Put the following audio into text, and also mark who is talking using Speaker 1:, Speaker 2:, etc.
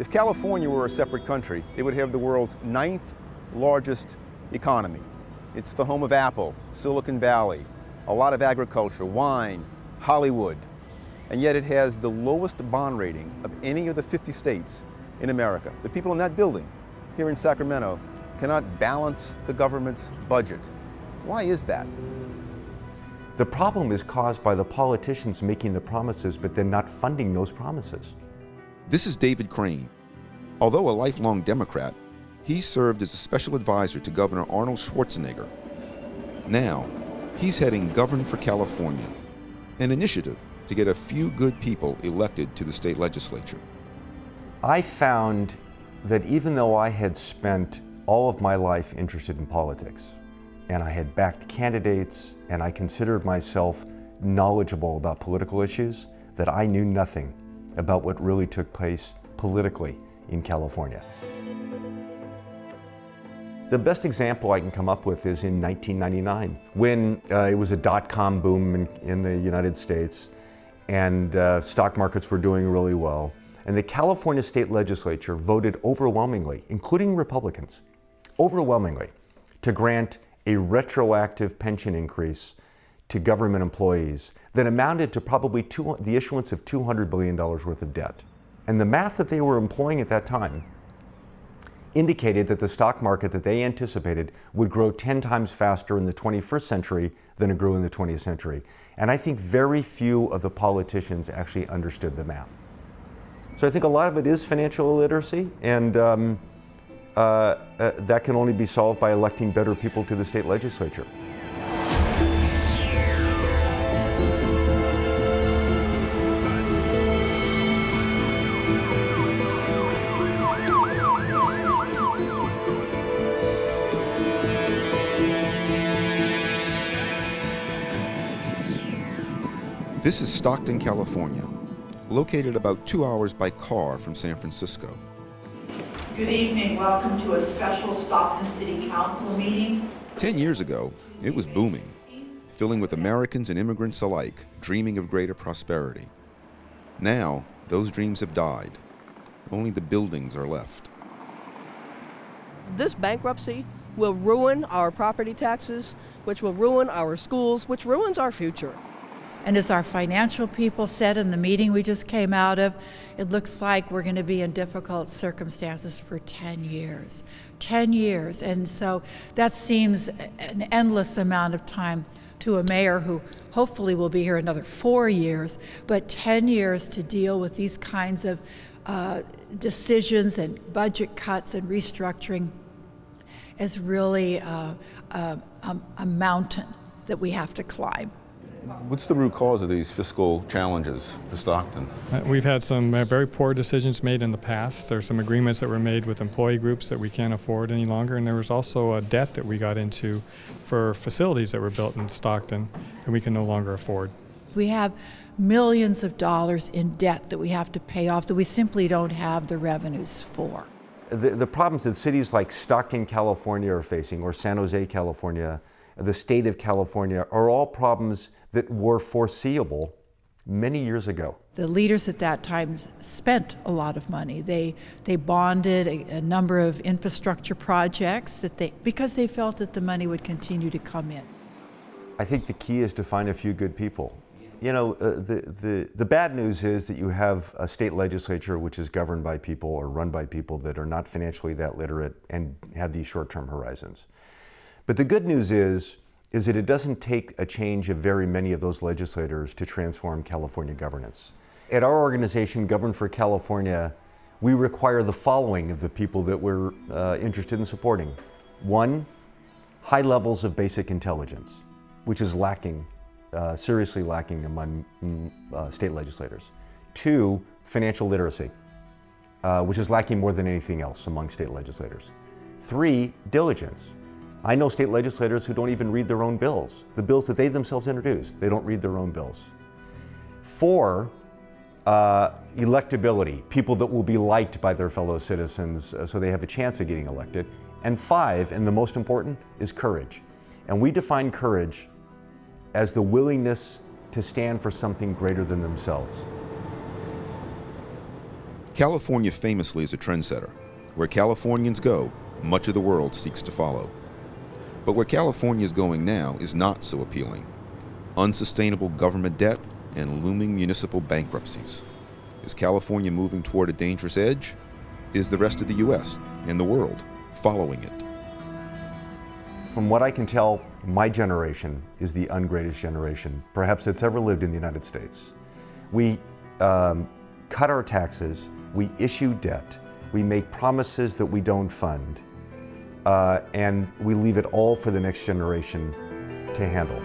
Speaker 1: If California were a separate country, it would have the world's 9th largest economy. It's the home of Apple, Silicon Valley, a lot of agriculture, wine, Hollywood, and yet it has the lowest bond rating of any of the 50 states in America. The people in that building here in Sacramento cannot balance the government's budget. Why is that?
Speaker 2: The problem is caused by the politicians making the promises but then not funding those promises.
Speaker 1: This is David Crane. Although a lifelong Democrat, he served as a special advisor to Governor Arnold Schwarzenegger. Now, he's heading Govern for California, an initiative to get a few good people elected to the state legislature.
Speaker 2: I found that even though I had spent all of my life interested in politics, and I had backed candidates, and I considered myself knowledgeable about political issues, that I knew nothing about what really took place politically in California. The best example I can come up with is in 1999, when it was a dot-com boom in the United States, and stock markets were doing really well. And the California state legislature voted overwhelmingly, including Republicans, overwhelmingly, to grant a retroactive pension increase to government employees that amounted to probably the issuance of $200 billion worth of debt. And the math that they were employing at that time indicated that the stock market that they anticipated would grow 10 times faster in the 21st century than it grew in the 20th century. And I think very few of the politicians actually understood the math. So I think a lot of it is financial illiteracy, and that can only be solved by electing better people to the state legislature.
Speaker 1: This is Stockton, California, located about 2 hours by car from San Francisco.
Speaker 3: Good evening. Welcome to a special Stockton City Council meeting.
Speaker 1: 10 years ago, it was booming, filling with Americans and immigrants alike, dreaming of greater prosperity. Now, those dreams have died. Only the buildings are left.
Speaker 4: This bankruptcy will ruin our property taxes, which will ruin our schools, which ruins our future.
Speaker 5: And as our financial people said in the meeting we just came out of, it looks like we're going to be in difficult circumstances for 10 years. 10 years. And so that seems an endless amount of time to a mayor who hopefully will be here another 4 years, but 10 years to deal with these kinds of decisions and budget cuts and restructuring is really a mountain that we have to climb.
Speaker 1: What's the root cause of these fiscal challenges for Stockton?
Speaker 6: We've had some very poor decisions made in the past. There's some agreements that were made with employee groups that we can't afford any longer, and there was also a debt that we got into for facilities that were built in Stockton that we can no longer afford.
Speaker 5: We have millions of dollars in debt that we have to pay off that we simply don't have the revenues for.
Speaker 2: The problems that cities like Stockton, California are facing, or San Jose, California, the state of California, are all problems that were foreseeable many years ago.
Speaker 5: The leaders at that time spent a lot of money. They bonded a number of infrastructure projects because they felt that the money would continue to come in.
Speaker 2: I think the key is to find a few good people. You know, the bad news is that you have a state legislature which is governed by people or run by people that are not financially that literate and have these short-term horizons. But the good news is that it doesn't take a change of very many of those legislators to transform California governance. At our organization, Govern for California, we require the following of the people that we're interested in supporting. 1, high levels of basic intelligence, which is lacking, seriously lacking among state legislators. 2, financial literacy, which is lacking more than anything else among state legislators. 3, diligence. I know state legislators who don't even read their own bills. The bills that they themselves introduce, they don't read their own bills. 4, electability, people that will be liked by their fellow citizens so they have a chance of getting elected. And 5, and the most important, is courage. And we define courage as the willingness to stand for something greater than themselves.
Speaker 1: California famously is a trendsetter. Where Californians go, much of the world seeks to follow. But where California is going now is not so appealing. Unsustainable government debt and looming municipal bankruptcies. Is California moving toward a dangerous edge? Is the rest of the U.S. and the world following it?
Speaker 2: From what I can tell, my generation is the ungreatest generation, perhaps that's ever lived in the United States. We cut our taxes, we issue debt, we make promises that we don't fund, and we leave it all for the next generation to handle.